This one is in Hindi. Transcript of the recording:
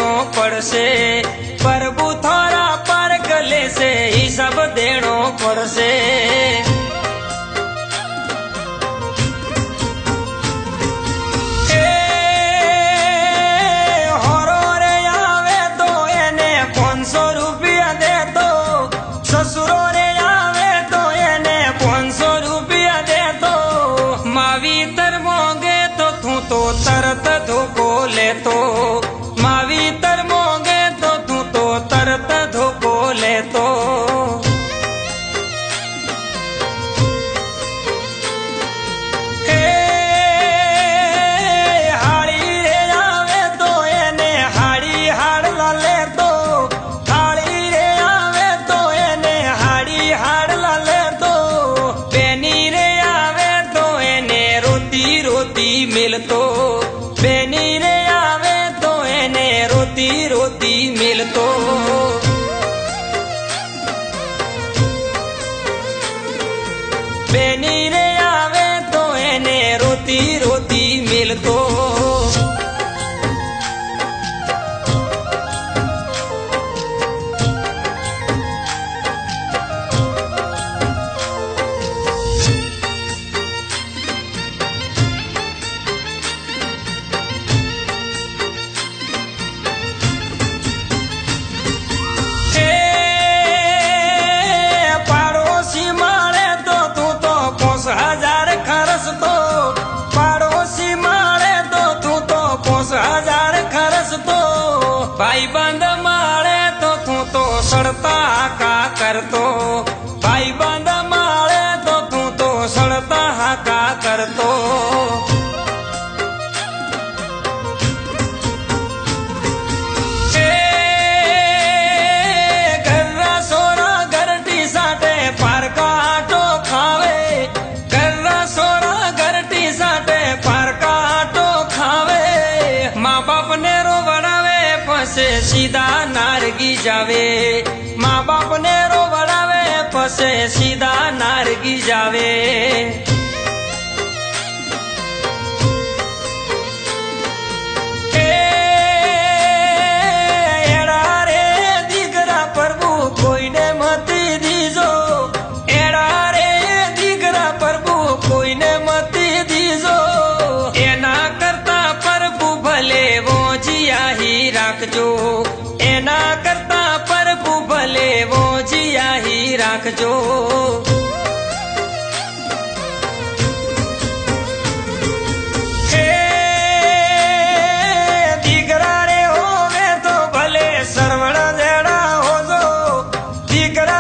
देनो पड़से। प्रभु थोड़ा पर गले से ही सब देनो पड़से। तरत धोको लेतो मावीतर मोंगे तो तू तो तरत धोको लेतो। हाड़ी रे आवे तो एने हाड़ी हाड़ला लेतो। हाड़ी रे आवे तो एने हाड़ी हाड़ला लेतो। बेनी रे आवे तो एने रोती रोती मिलतो। बेनी रे आवे तो एने रोती रोती मिलतो। बेनी रे आवे तो एने रोती रोती मिलतो। भाई बंद मारे तो तू तो सड़ता का करतो। भाई बंद मारे तो तू तो सड़ता का करतो। गर्रा सोरा घरटी साटे पार का आटो खावे। गर्रा सोरा घरटी साटे पार का आटो खावे। माँ बाप ने रो पसे सीधा नारगी जावे। माँ बाप ने रो बढ़ावे पसे सीधा नारगी जावे। एड़ा रे दीकरा प्रभु कोई ने मती दीजो। एड़ा रे दीकरा प्रभु कोई ने मती दीजो। एना करता प्रभु भले वो जिया ही राखजो। एना करता प्रभु भले वो जिया ही राखजो। दीकरा रे होवे तो भले सरवण जेड़ा होजो। दीकरा